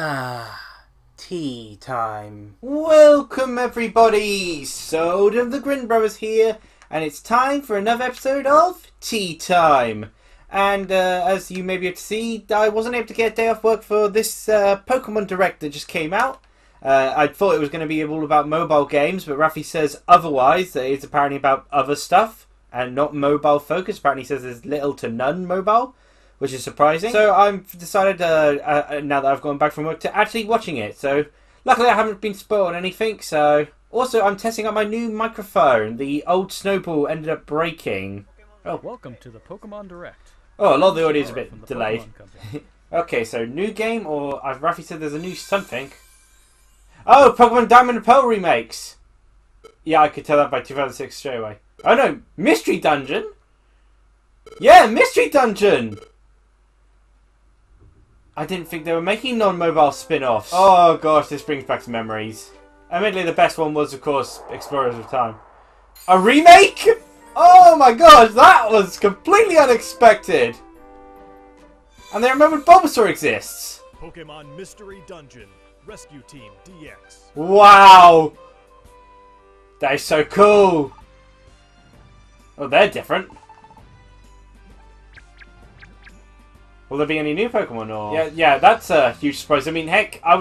Ah, tea time. Welcome everybody! Souldin the Grin Brothers here, and it's time for another episode of Tea Time. And as you may be able to see, I wasn't able to get a day off work for this Pokémon Direct that just came out. I thought it was going to be all about mobile games, but Rafi says otherwise, that it's apparently about other stuff and not mobile focused. Apparently he says there's little to none mobile, which is surprising. So I've decided, now that I've gone back from work, to actually watching it. So luckily I haven't been spoiled anything. So also I'm testing out my new microphone. The old Snowball ended up breaking. Oh, welcome to the Pokemon Direct. Oh, a lot of the audio is a bit delayed. Okay, so new game, or Rafi said there's a new something. Oh, Pokemon Diamond and Pearl remakes. Yeah, I could tell that by 2006 straight away. Oh no, Mystery Dungeon. Yeah, Mystery Dungeon. I didn't think they were making non-mobile spin-offs. Oh gosh, this brings back some memories. Admittedly, the best one was, of course, Explorers of Time. A remake? Oh my gosh, that was completely unexpected. And they remembered Bulbasaur exists. Pokemon Mystery Dungeon Rescue Team DX. Wow. That is so cool. Oh, they're different. Will there be any new Pokemon? Or yeah, that's a huge surprise. I mean, heck, I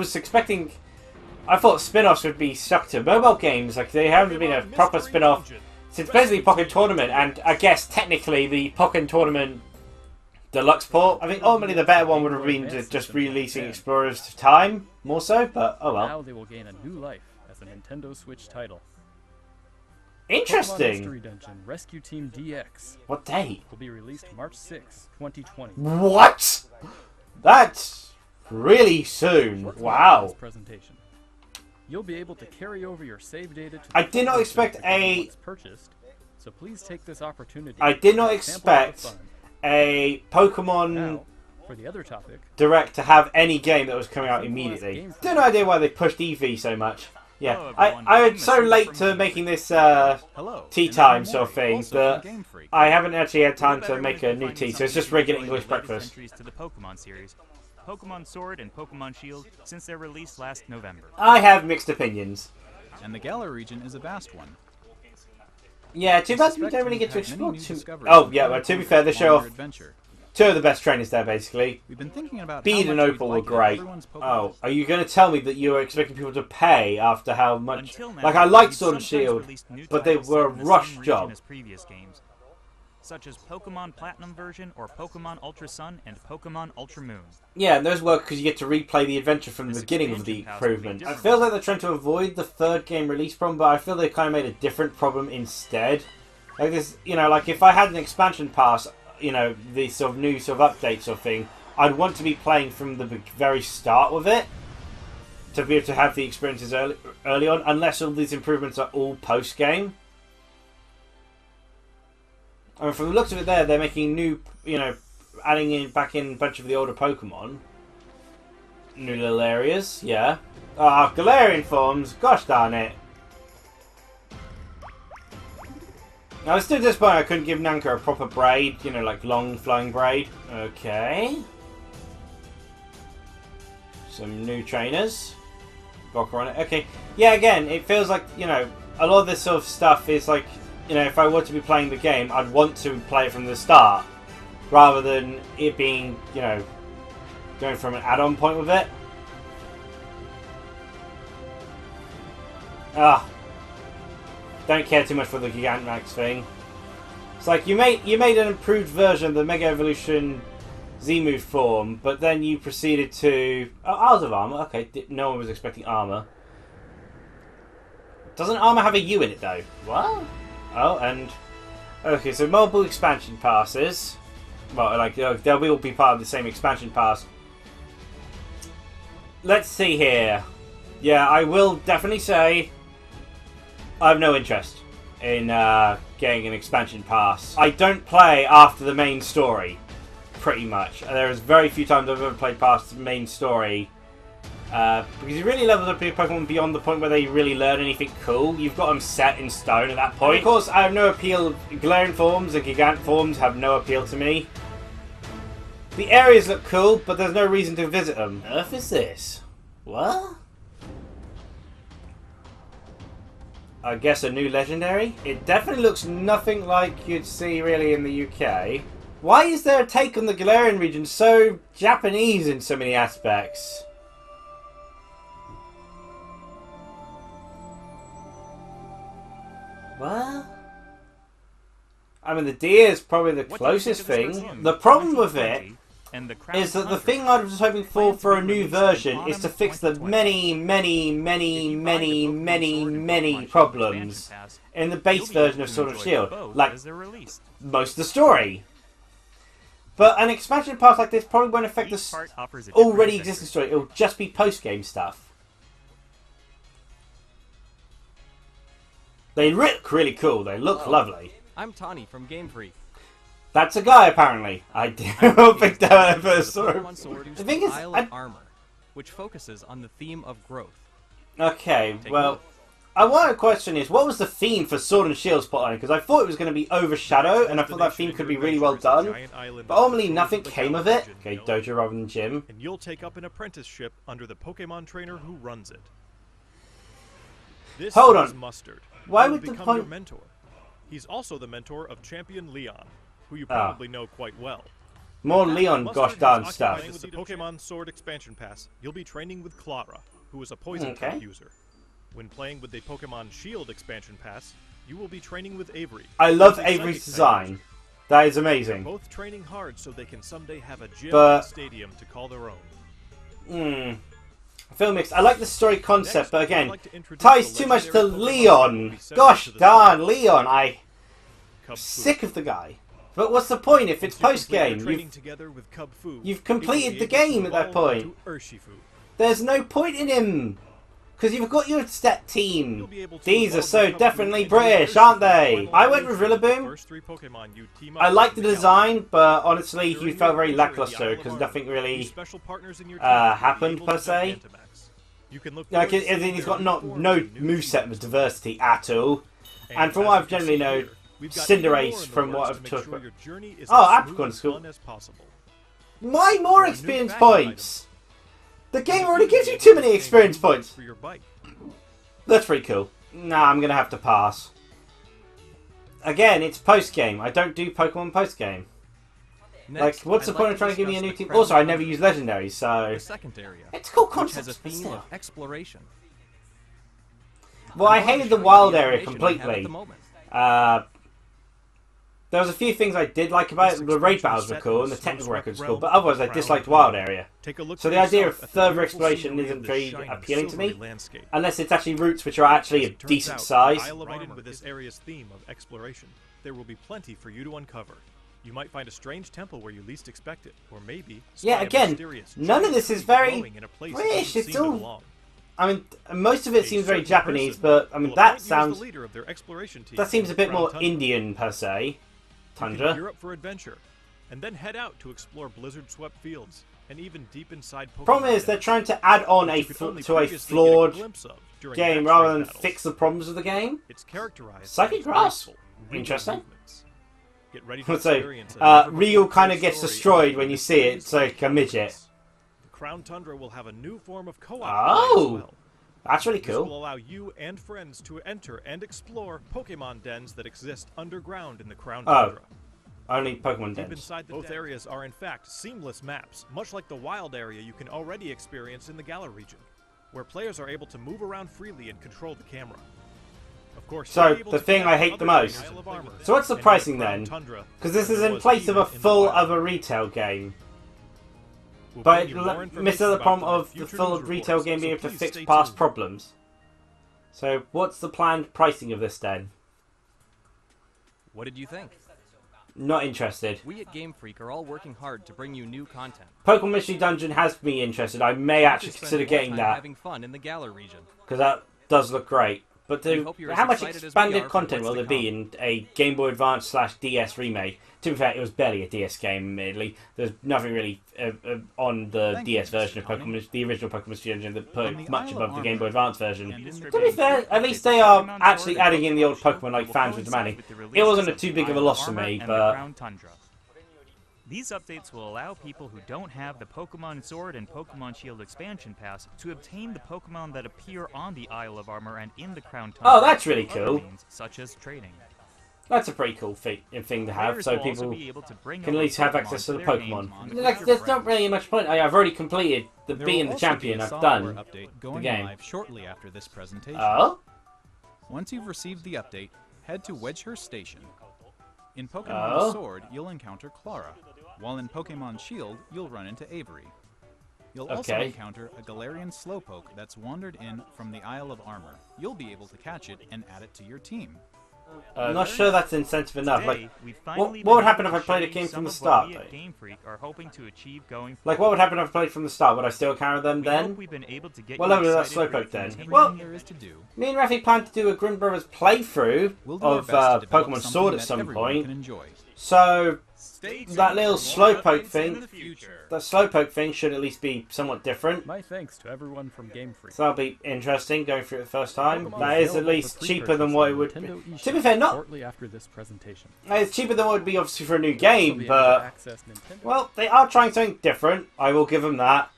thought spin-offs would be stuck to mobile games. Like, they haven't been a proper spin-off since basically Pokken Tournament, and I guess technically the Pokken Tournament Deluxe port. I think ultimately the better one would have been just releasing Explorers of Time, more so, but oh well. Now they will gain a new life as a Nintendo Switch title. Interesting. Pokemon Mystery Dungeon Rescue Team DX. What date? Will be released March 6, 2020. What? That's really soon. Wow. Presentation. You'll be able to carry over your save data to I did not expect purchased, so please take this opportunity. I did not expect a Pokemon now, for the other topic, Direct to have any game that was coming out immediately. No idea why they pushed EV so much. Yeah, I'm so late to making this tea time sort of thing, but I haven't actually had time to make a new tea, so it's just regular English breakfast. To the Pokemon series, Pokemon Sword and Pokemon Shield, since their release last November. I have mixed opinions. And the Galar region is a vast one. Yeah, too bad we don't really get to explore too... Oh, yeah, well, to be fair, they show off two of the best trainers there, basically. We've been thinking about Bede and Opal were great. Oh, are you going to tell me that you were expecting people to pay after how much... Like, I like Sword and Shield, but they were a rush job. Such as Pokemon Platinum version or Pokemon Ultra Sun and Pokemon Ultra Moon. Yeah, and those work because you get to replay the adventure from the beginning of the improvement. I feel like they're trying to avoid the third game release problem, but I feel they kind of made a different problem instead. Like this, you know, like if I had an expansion pass, you know, the sort of new sort of update sort of thing, I'd want to be playing from the very start with it to be able to have the experiences early on, unless all these improvements are all post-game. I mean, from the looks of it there, they're making new, you know, adding back in a bunch of the older Pokemon. New little areas, yeah. Ah, Galarian forms, gosh darn it. I was still disappointed I couldn't give Nanka a proper braid, you know, like long flowing braid. Okay. Some new trainers. Bocker on it. Okay. Yeah, again, it feels like, you know, a lot of this sort of stuff is like, you know, if I were to be playing the game, I'd want to play it from the start, rather than it being, you know, going from an add-on point with it. Don't care too much for the Gigantamax thing. It's like you made an improved version of the Mega Evolution Z-Move form, but then you proceeded to Isles of Armor. Okay, no one was expecting Armor. Doesn't Armor have a U in it though? What? Oh, and okay, so multiple expansion passes. Well, like they'll all be part of the same expansion pass. Let's see here. Yeah, I will definitely say I have no interest in getting an expansion pass. I don't play after the main story, pretty much. There's very few times I've ever played past the main story. Because you really level up your Pokemon beyond the point where they really learn anything cool. You've got them set in stone at that point. And of course, I have no appeal. Galarian forms and Gigant forms have no appeal to me. The areas look cool, but there's no reason to visit them. Earth is this? What? I guess a new legendary? It definitely looks nothing like you'd see really in the UK. Why is there a take on the Galarian region so Japanese in so many aspects? What? I mean, the deer is probably the closest thing. The problem with it is that the thing I was hoping for a new version is to fix the many problems in the base version of Sword and Shield. Like, most of the story. But an expansion pass like this probably won't affect the already existing story. It'll just be post-game stuff. They look really cool. They look lovely. I'm Tawny from Game Freak. That's a guy, apparently. I don't think that I first saw him. The thing is, Armor, which focuses on the theme of growth. Okay, well, I want to question is, what was the theme for Sword and Shield plotline? Because I thought it was going to be Overshadow, and I thought that theme could be really well done. But ultimately, nothing came of it. Okay, Dojo rather than Gym. And you'll take up an apprenticeship under the Pokemon trainer who runs it. This Hold is on. Mustard. Why Who will would the become point... your mentor? He's also the mentor of Champion Leon, who you probably know quite well. More Leon gosh darn stuff. With the Pokemon Sword Expansion Pass, you'll be training with Clara, who is a poison type user. When playing with the Pokemon Shield Expansion Pass, you will be training with Avery. I love Avery's design. That is amazing. They're both training hard so they can someday have a gym But... and stadium to call their own. Film mix. I like the story concept, but again, ties too much to Leon. Gosh darn, Leon. I'm sick of the guy. But what's the point if it's post-game? You've completed the game at that point. There's no point in him. Because you've got your stat team. These are so definitely British, aren't they? I went with Rillaboom. I like the design, but honestly, he felt very lackluster because nothing really happened per se. Like, he's got no moveset with diversity at all. And from what I've generally known, Cinderace from what I've took. Oh, Apricorn's cool. Why more experience points? The game already gives you too many experience points. That's pretty cool. Nah, I'm going to have to pass. Again, it's post-game. I don't do Pokemon post-game. Like, what's the point of trying to give me a new team? Also, I never use legendaries, so... The second area, it's a cool which concept, has a but theme still. of exploration. Well, I hated the wild area completely. There was a few things I did like about it. The raid battles were cool and the technical records were cool, but otherwise I disliked wild area. So the idea of further exploration isn't very appealing to me, unless it's actually routes which are actually a decent size. With this area's theme of exploration, there will be plenty for you to uncover. You might find a strange temple where you least expect it, or maybe... Yeah, again, none of this is very British. It's all... I mean, most of it seems very Japanese, but I mean that sounds... That seems a bit more Indian, per se. Tundra. Gear up for adventure, and then head out to explore blizzard-swept fields, and even deep inside Pokemon. Problem is, they're trying to add on to a flawed game rather than fix the problems of the game. It's characterized Psychic Grass? Interesting. Get ready to so, Rio kind of gets destroyed when you see it. It's like a midget. The Crown Tundra will have a new form of co-op Oh! as well. That's really This cool. will allow you and friends to enter and explore Pokemon dens that exist underground in the Crown Tundra. Only Pokemon Deep dens. inside both areas are in fact seamless maps, much like the wild area you can already experience in the Galar region, where players are able to move around freely and control the camera. Of course, So, the thing I hate the most. So what's the pricing then? Because this is in place of a full other retail game. But it misses the problem of the full retail game being able to fix past problems. So, what's the planned pricing of this then? What did you think? Not interested. We at Game Freak are all working hard to bring you new content. Pokemon Mystery Dungeon has me interested. I may actually consider getting that. Having fun in the Galar region. Because that does look great. But how much expanded content will there be in a Game Boy Advance / DS remake? To be fair, it was barely a DS game, admittedly. There's nothing really on the DS version of Pokemon, the original Pokemon Mystery Dungeon, that put much above the Game Boy Advance version. To be fair, at least they are actually adding in the old Pokemon like fans were demanding. It wasn't too big of a loss for me, but... These updates will allow people who don't have the Pokemon Sword and Pokemon Shield expansion pass to obtain the Pokemon that appear on the Isle of Armor and in the Crown Tundra. Oh, that's really through other cool. means, such as trading. That's a pretty cool thing to have, Players so will also people be able to bring can at over least have access to the their Pokemon. names on Like, there's not really much point. I've already completed the There being will the also champion. be a I've software done update the going game. live shortly after this presentation. Oh? Once you've received the update, head to Wedgehurst Station. In Pokemon Oh? Sword, you'll encounter Clara, while in Pokemon Shield, you'll run into Avery. You'll also Okay. encounter a Galarian Slowpoke that's wandered in from the Isle of Armor. You'll be able to catch it and add it to your team. I'm not sure that's incentive enough. Today, Like, we've what finally would been happen able if I to played a show game you from the some of start, what we though? at Game Freak are hoping to achieve going forward. like, what would happen if I played from the start? Would I still encounter them We then? hope we've been able to get What you level is that excited for Slowpoke then? continuing Well, Everything there is to do. Me and Rafi plan to do a Grin Brothers playthrough We'll do our of best to develop Pokemon something Sword at that some everyone point. can enjoy. So Stay tuned that little for more Slowpoke updates thing, in the future. that Slowpoke thing should at least be somewhat different. My thanks to everyone from Game Freak. So that'll be interesting going through it the first time. Pokemon That is at available least for cheaper than pre-purchase what on it would be. Nintendo To be eShop fair, not. shortly after this presentation. It's cheaper than what would be obviously for a new You'll also game, be able to but access Nintendo. well, they are trying something different. I will give them that.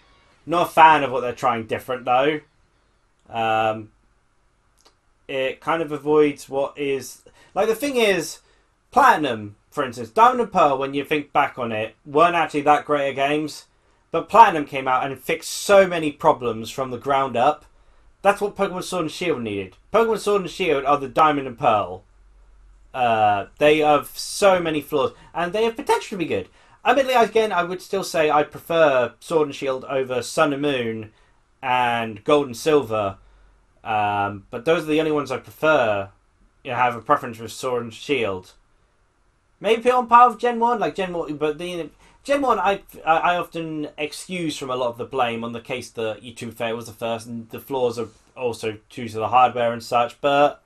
Not a fan of what they're trying different though. It kind of avoids what is like the thing is, Platinum, for instance, Diamond and Pearl. When you think back on it, weren't actually that great at games, but Platinum came out and fixed so many problems from the ground up. That's what Pokemon Sword and Shield needed. Pokemon Sword and Shield are the Diamond and Pearl. They have so many flaws, and they have potential to be good. Admittedly, again, I would still say I prefer Sword and Shield over Sun and Moon and Gold and Silver. But those are the only ones I prefer. You know, have a preference for Sword and Shield. Maybe put on par with Gen 1, like Gen 1, but the Gen 1 I often excuse from a lot of the blame on the case that YouTube Fair was the first, and the flaws are also due to the hardware and such, but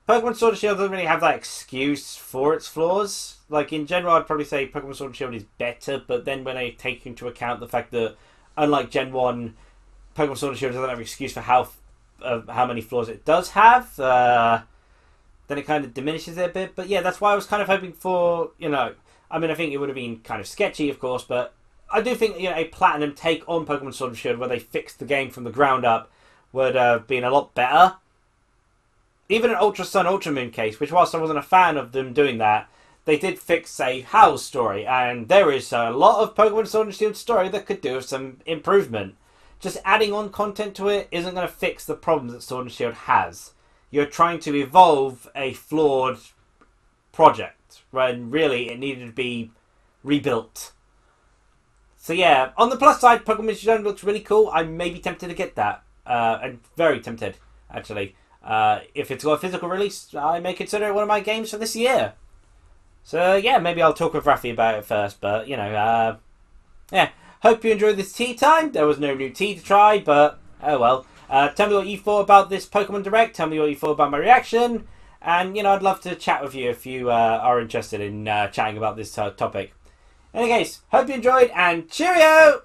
Pokemon Sword and Shield doesn't really have that excuse for its flaws. Like, in general, I'd probably say Pokemon Sword and Shield is better, but then when I take into account the fact that, unlike Gen 1, Pokemon Sword and Shield doesn't have an excuse for how many flaws it does have, then it kind of diminishes it a bit. But yeah, that's why I was kind of hoping for, you know, I mean, I think it would have been kind of sketchy, of course, but I do think, you know, a Platinum take on Pokemon Sword and Shield where they fixed the game from the ground up would have been a lot better. Even an Ultra Sun, Ultra Moon case, which whilst I wasn't a fan of them doing that, they did fix a House story, and there is a lot of Pokemon Sword and Shield story that could do with some improvement. Just adding on content to it isn't going to fix the problems that Sword and Shield has. You're trying to evolve a flawed project, when really it needed to be rebuilt. So yeah, on the plus side, Pokemon Stone looks really cool. I may be tempted to get that. I'm very tempted, actually. If it's got a physical release, I may consider it one of my games for this year. So yeah, maybe I'll talk with Rafi about it first, but you know, yeah. Hope you enjoyed this tea time. There was no new tea to try, but oh well. Tell me what you thought about this Pokemon Direct. Tell me what you thought about my reaction. And, you know, I'd love to chat with you if you are interested in chatting about this topic. In any case, hope you enjoyed, and cheerio!